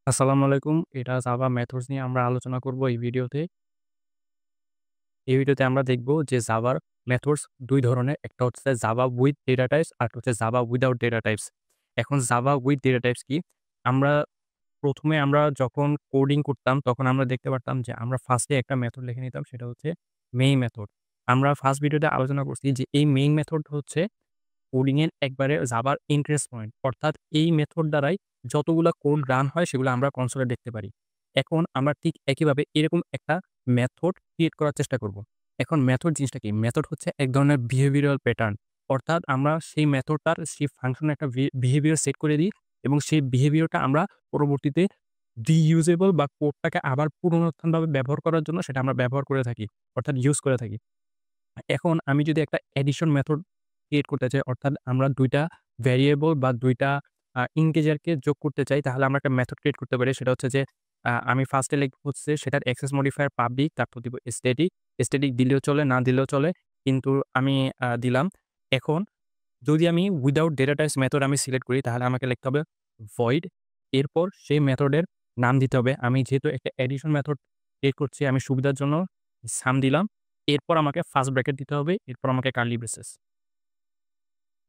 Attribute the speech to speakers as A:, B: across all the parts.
A: আসসালামু আলাইকুম। এটা জাভা মেথডস নিয়ে আমরা আলোচনা করব এই ভিডিওতে। এই ভিডিওতে আমরা দেখব যে জাভার মেথডস ২ ধরনের। একটা হচ্ছে জাভা উইথ ডেটা টাইপস, আরেকটা হচ্ছে জাভা উইথআউট ডেটা টাইপস। এখন জাভা উইথ ডেটা টাইপস কি? আমরা ১ম এ আমরা যখন কোডিং করতাম তখন আমরা দেখতে পারতাম যে আমরা ফার্স্ট এ একটা মেথড লিখে নিতাম, সেটা হচ্ছে মেইন মেথড। আমরা ফার্স্ট ভিডিওতে আলোচনা করছি যে এই মেইন মেথড হচ্ছে কোডিং এর একবারে জাভার এন্ট্রেন্স পয়েন্ট। অর্থাৎ এই মেথড দ্বারাই যতগুলা কোড রান হয় সেগুলো আমরা কনসোলে দেখতে পারি। এখন আমরা ঠিক একইভাবে এরকম একটা মেথড ক্রিয়েট করার চেষ্টা করব। এখন মেথড জিনিসটা কি? মেথড হচ্ছে এক ধরনের বিহেভিয়ারাল প্যাটার্ন। অর্থাৎ আমরা সেই মেথডটার সেই ফাংশনের একটা বিহেভিয়ার সেট করে দিই এবং সেই বিহেভিয়ারটা আমরা পরবর্তীতে রিইউজেবল বা কোডটাকে আবার পুনরুত্থানভাবে ব্যবহার করার জন্য সেটা আমরা ব্যবহার করে থাকি। অর্থাৎ ইউজ করে থাকি। এখন আমি যদি একটা এডিশন মেথড ক্রিয়েট করতে চাই, অর্থাৎ আমরা ২ টা ভেরিয়েবল বা ২ টা ইন্টিজারকে যোগ করতে চাই, তাহলে আমরা একটা মেথড ক্রিয়েট করতে পারি। সেটা হচ্ছে যে আমি ফার্স্ট এ লিখব হচ্ছে সেটার অ্যাক্সেস মডিফায়ার পাবলিক, তারপর দিব স্ট্যাটিক। স্ট্যাটিক দিলেও চলে, না দিলেও চলে। কিন্তু আমি দিলাম। এখন যদি আমি উইথআউট ডেটা টাইপস মেথড আমি সিলেক্ট করি, তাহলে আমাকে লিখতে হবে ভয়েড। এরপর সেই মেথডের নাম দিতে হবে। আমি যেহেতু একটা এডিশন মেথড ক্রিয়েট করছি, আমি সুবিধার জন্য সাম দিলাম। এরপর আমাকে ফার্স্ট ব্র্যাকেট দিতে হবে। এরপর আমাকে কার্লি ব্রেসেস।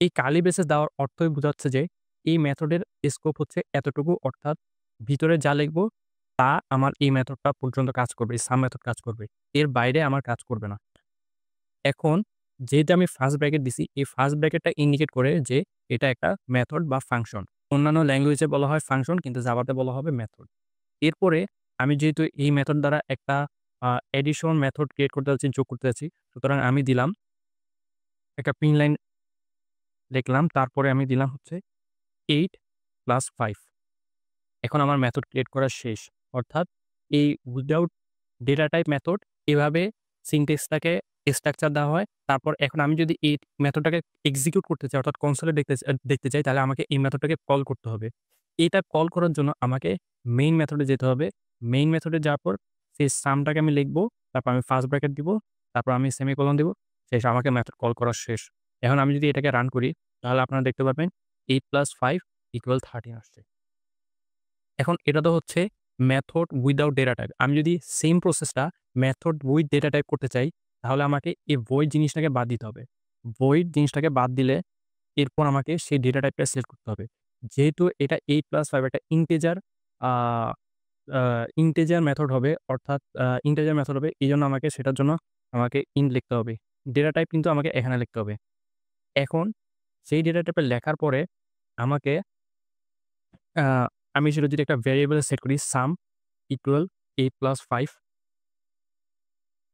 A: এই কার্লি ব্রেসেস দেওয়ার অর্থই বোঝাচ্ছে যে এই মেথডের স্কোপ হচ্ছে এতটুকু, অর্থাৎ ভিতরে যা লিখব তা আমার এই মেথডটা পর্যন্ত কাজ করবে। এই সাম মেথড কাজ করবে। এর বাইরে আমার কাজ করবে না। এখন যেহেতু আমি ফার্স্ট ব্র্যাকেট দিছি, এই ফার্স্ট ব্র্যাকেটটা ইন্ডিকেট করে যে এটা একটা মেথড বা ফাংশন। অন্যান্য ল্যাঙ্গুয়েজে বলা হয় ফাংশন, কিন্তু জাভাতে বলা হবে মেথড। এরপরে আমি যেহেতু এই মেথড দ্বারা একটা এডিশন মেথড ক্রিয়েট করতে যাচ্ছি, যোগ করতে যাচ্ছি। সুতরাং আমি দিলাম একটা প্রিন্ট লাইন লিখলাম। তারপরে আমি দিলাম হচ্ছে 8 প্লাস 5। এখন আমার মেথড ক্রিয়েট করা শেষ। অর্থাৎ এই উইথআউট ডেটা টাইপ মেথড এভাবে সিনট্যাক্সটাকে স্ট্রাকচার দেওয়া হয়। তারপর এখন আমি যদি এই মেথডটাকে এক্সিকিউট করতে চাই, অর্থাৎ কনসোলে দেখতে চাই, তাহলে আমাকে এই মেথডটাকে কল করতে হবে। এটা কল করার জন্য আমাকে মেইন মেথডে যেতে হবে। মেইন মেথডে যাওয়ার পর সেই সামটাকে আমি লিখব। তারপর আমি ফার্স্ট ব্র্যাকেট দিব। তারপর আমি সেমিকোলন দিব। শেষ, আমাকে মেথড কল করা শেষ। এখন আমি যদি এটাকে রান করি, তাহলে আপনারা দেখতে পারবেন 8 প্লাস 5 ইকুয়াল 13 আসছে। এখন এটা তো হচ্ছে মেথড উইথআউট ডেটা টাইপ। আমি যদি সেম প্রসেসটা মেথড উইথ ডেটা টাইপ করতে চাই, তাহলে আমাকে এই ভয়েড জিনিসটাকে বাদ দিতে হবে। ভয়েড জিনিসটাকে বাদ দিলে এরপর আমাকে সেই ডেটা টাইপটা সিলেক্ট করতে হবে। যেহেতু এটা 8 প্লাস 5 একটা ইন্টিজার আ আ ইন্টিজার মেথড হবে, অর্থাৎ ইন্টিজার মেথড হবে। এজন্য আমাকে সেটার জন্য আমাকে ইন্ট লিখতে হবে। ডেটা টাইপ কিন্তু আমাকে এখানে লিখতে হবে। এখন সেই ডেটা টাইপে লেখার পরে আমাকে আ আমি সেটা যদি একটা ভেরিয়েবলে সেট করি সাম ইকুয়াল 8 প্লাস 5।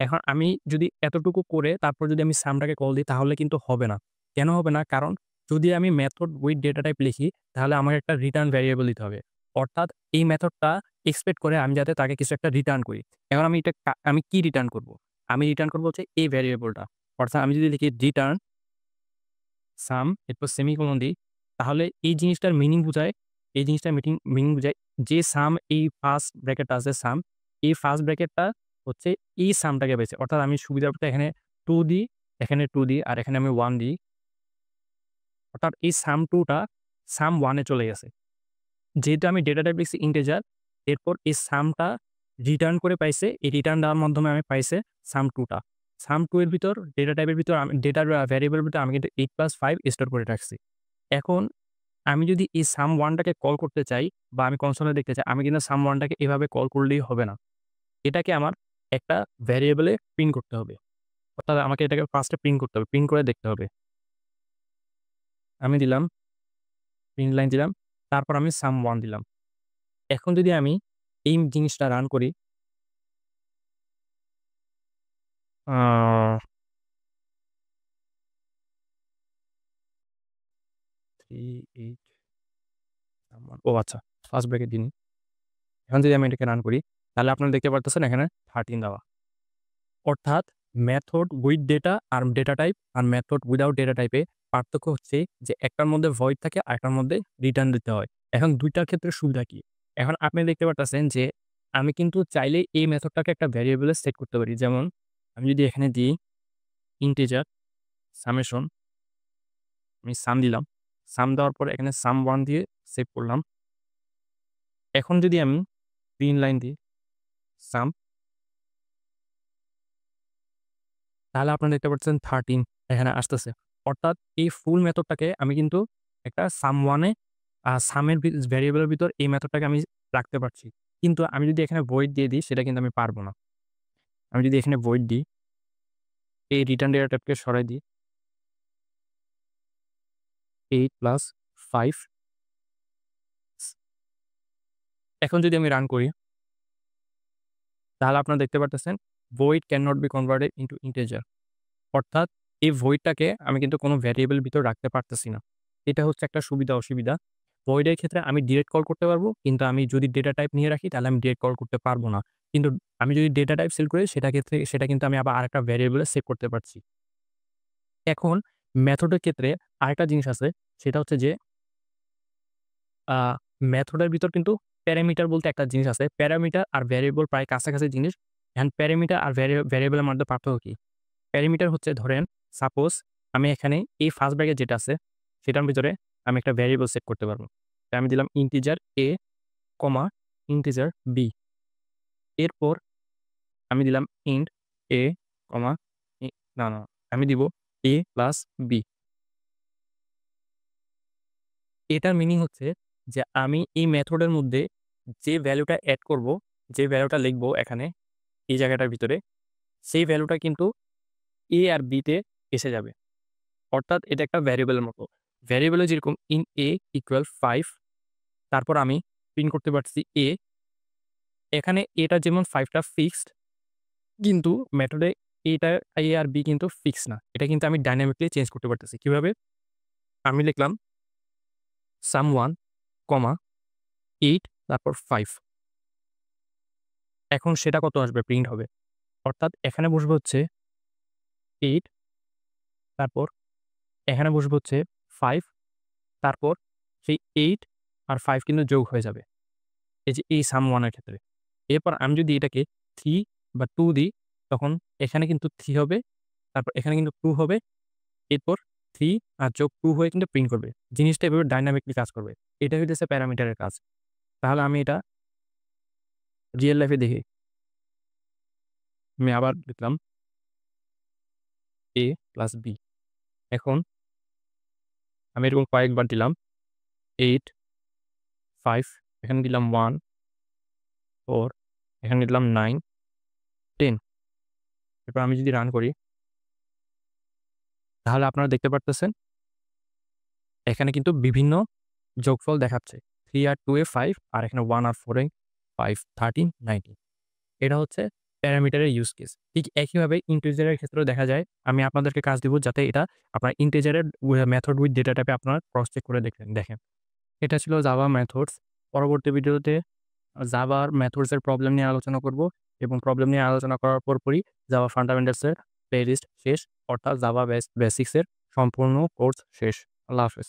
A: এখন আমি যদি এতটুকু করে তারপর যদি আমি সামটাকে কল দিই, তাহলে কিন্তু হবে না। কেন হবে না? কারণ যদি আমি মেথড উইথ ডেটা টাইপ লিখি, তাহলে আমাকে একটা রিটার্ন ভেরিয়েবল দিতে হবে। অর্থাৎ এই মেথডটা এক্সপেক্ট করে আমি যাতে তাকে কিছু একটা রিটার্ন করি। এখন আমি এটা আমি কি রিটার্ন করব? আমি রিটার্ন করব হচ্ছে এই ভেরিয়েবলটা। অর্থাৎ আমি যদি লিখি রিটার্ন সাম এরপর সেমিকোলন দিই, তাহলে এই জিনিসটার মিনিং বুঝায়, এই জিনিসটার মিনিং বুঝায় যে সাম, এই ফার্স্ট ব্র্যাকেটটা আছে সাম, এই ফার্স্ট ব্র্যাকেটটা হচ্ছে এই সামটাকে পেয়েছে। অর্থাৎ আমি সুবিধার্থে এখানে 2 দিই, এখানে 2 দিই আর এখানে আমি 1 দিই। অর্থাৎ এই সাম 2 টা সাম 1 এ চলে গেছে। যেহেতু আমি ডেটা টাইপ লিখছি ইন্টিজার, এরপর এই সামটা রিটার্ন করে পাইছে। এই রিটার্ন দেওয়ার মাধ্যমে আমি পাইছে সাম 2 টা। সাম 2 এর ভিতর ডেটা টাইপের ভিতর আমি ডেটার ভেরিয়েবল এর ভিতর আমি কিন্তু 8 প্লাস 5 স্টোর করে রাখছি। এখন আমি যদি এই sum1 টাকে কল করতে চাই বা আমি কনসোলে দেখতে চাই, আমি কিন্তু sum1 টাকে এভাবে কল করলেই হবে না। এটাকে আমার একটা ভেরিয়েবলে প্রিন্ট করতে হবে। অর্থাৎ আমাকে এটাকে ফার্স্ট এ প্রিন্ট করতে হবে। প্রিন্ট করে দেখতে হবে। আমি দিলাম, প্রিন্ট লাইন দিলাম। তারপর আমি sum1 দিলাম। এখন যদি আমি এই জিনিসটা রান করি, আ 3, 8 sum1 ও আচ্ছা, ফার্স্ট ব্র্যাকেট দিইনি। এখন যদি আমি এটাকে রান করি, তাহলে আপনারা দেখতে পারতেছেন এখানে 13 দেওয়া। অর্থাৎ মেথড উইথ ডেটা আর ডেটা টাইপ আর মেথড উইথআউট ডেটা টাইপে পার্থক্য হচ্ছে যে একটার মধ্যে ভয়েড থাকে, আরেকটার মধ্যে রিটার্ন দিতে হয়। এখন ২ টার ক্ষেত্রে সুবিধা কি? এখন আপনি দেখতে পারতেছেন যে আমি কিন্তু চাইলেই এই মেথডটাকে একটা ভেরিয়েবলে সেট করতে পারি। যেমন আমি যদি এখানে দিই ইন্টিজার সামেশন, আমি সাম দিলাম। সাম দেওয়ার পরে এখানে সাম1 দিয়ে সেভ করলাম। এখন যদি আমি প্রিন্ট লাইন দিই সাম, তাহলে আপনারা দেখতে পাচ্ছেন 13 এখানে আসতেছে। অর্থাৎ এই ফুল মেথডটাকে আমি কিন্তু একটা সাম1 এ সামের ভেরিয়েবলের ভিতর এই মেথডটাকে আমি রাখতে পারছি। কিন্তু আমি যদি এখানে ভয়েড দিয়ে দিই সেটা কিন্তু আমি পারব না। আমি যদি এখানে ভয়েড দিই, এই রিটার্ন ডেটা টাইপকে সরাই দিই 8 প্লাস 5, এখন যদি আমি রান করি তাহলে আপনারা দেখতে পারতেছেন void cannot be converted into integer। অর্থাৎ এই voidটাকে আমি কিন্তু কোনো ভ্যারিয়েবল ভিতর রাখতে পারতেছি না। এটা হচ্ছে একটা সুবিধা-অসুবিধা। void এর ক্ষেত্রে আমি ডিরেক্ট কল করতে পারবো, কিন্তু আমি যদি ডেটা টাইপ নিয়ে রাখি তাহলে আমি ডিরেক্ট কল করতে পারবো না। কিন্তু আমি যদি ডেটা টাইপ সিলেক্ট করি সেটা কিন্তু আমি আবার আরেকটা ভ্যারিয়েবলে সেভ করতে পারছি। এখন মেথডের ক্ষেত্রে আরেকটা জিনিস আছে, সেটা হচ্ছে যে আ মেথডের ভিতর কিন্তু প্যারামিটার বলতে একটা জিনিস আছে। প্যারামিটার আর ভ্যারিয়েবল প্রায় কাছাকাছি জিনিস। এখন প্যারামিটার আর ভ্যারিয়েবলের মধ্যে পার্থক্য কি? প্যারামিটার হচ্ছে ধরেন সাপোজ আমি এখানে এই ফার্স্ট ব্র্যাকেট যেটা আছে সেটার ভিতরে আমি একটা ভ্যারিয়েবল সেট করতে পারবো। আমি দিলাম ইন্টিজার a, ইন্টিজার b। এরপর আমি দিলাম ইন্ট a, ই না, আমি দিব a প্লাস b। এটার মিনিং হচ্ছে যে আমি এই মেথডের মধ্যে যে ভ্যালুটা এড করব, যে ভ্যালুটা লিখবো এখানে এই জায়গাটার ভিতরে, সেই ভ্যালুটা কিন্তু a আর b তে এসে যাবে। অর্থাৎ এটা একটা ভ্যারিয়েবলের মতো। ভ্যারিয়েবলে যেরকম ইন a ইকুয়াল 5, তারপর আমি প্রিন্ট করতে পারছি a। এখানে এটা যেমন 5 টা ফিক্সড, কিন্তু মেথডে এটা a আর b কিন্তু ফিক্সড না। এটা কিন্তু আমি ডাইনামিকলি চেঞ্জ করতে পারতেছি। কিভাবে? আমি লিখলাম sum1, 8 তারপর 5। এখন সেটা কত আসবে? প্রিন্ট হবে। অর্থাৎ এখানে বসবে হচ্ছে 8, তারপর এখানে বসবে হচ্ছে 5, তারপর সেই 8 আর 5 কিন্তু যোগ হয়ে যাবে। এই যে এই sum1 এর ক্ষেত্রে। এরপর আমি যদি এটাকে 3 বা 2 দিই, তখন এখানে কিন্তু 3 হবে, তারপর এখানে কিন্তু 2 হবে। এরপর 3 আর যোগ 2 হয়ে কিন্তু প্রিন্ট করবে। জিনিসটা এভাবে ডাইনামিকলি কাজ করবে। এটা হইতেছে প্যারামিটারের কাজ। তাহলে আমি এটা রিয়াল লাইফ এ দেখি। আমি আবার লিখলাম a প্লাস b। এখন আমি এরকম কয়েকবার দিলাম 8, 5, এখানে দিলাম 1, 4, এখানে দিলাম 9, 10। এরপর আমি যদি রান করি তাহলে আপনারা দেখতে পারতেছেন এখানে কিন্তু বিভিন্ন যোগফল দেখাচ্ছে। 3 আর 2 এ 5, আর এখানে 1 আর 4 এ 5, 13, 19। এটা হচ্ছে প্যারামিটারের ইউজ কেস। ঠিক একইভাবে ইন্টিজারের ক্ষেত্রেও দেখা যায়। আমি আপনাদেরকে কাজ দিব যাতে এটা আপনার ইন্টিজারের মেথড উইথ ডেটা টাইপে আপনারা ক্রস চেক করে দেখেন। এটা ছিল জাভা মেথডস। পরবর্তী ভিডিওতে জাভার মেথডস এর প্রবলেম নিয়ে আলোচনা করব, এবং প্রবলেম নিয়ে আলোচনা করার পরপরই জাভা ফান্ডামেন্টালস এর প্লেলিস্ট শেষ। অর্থাৎ জাভা বেসিক্স এর সম্পূর্ণ কোর্স শেষ। আল্লাহ হাফেজ।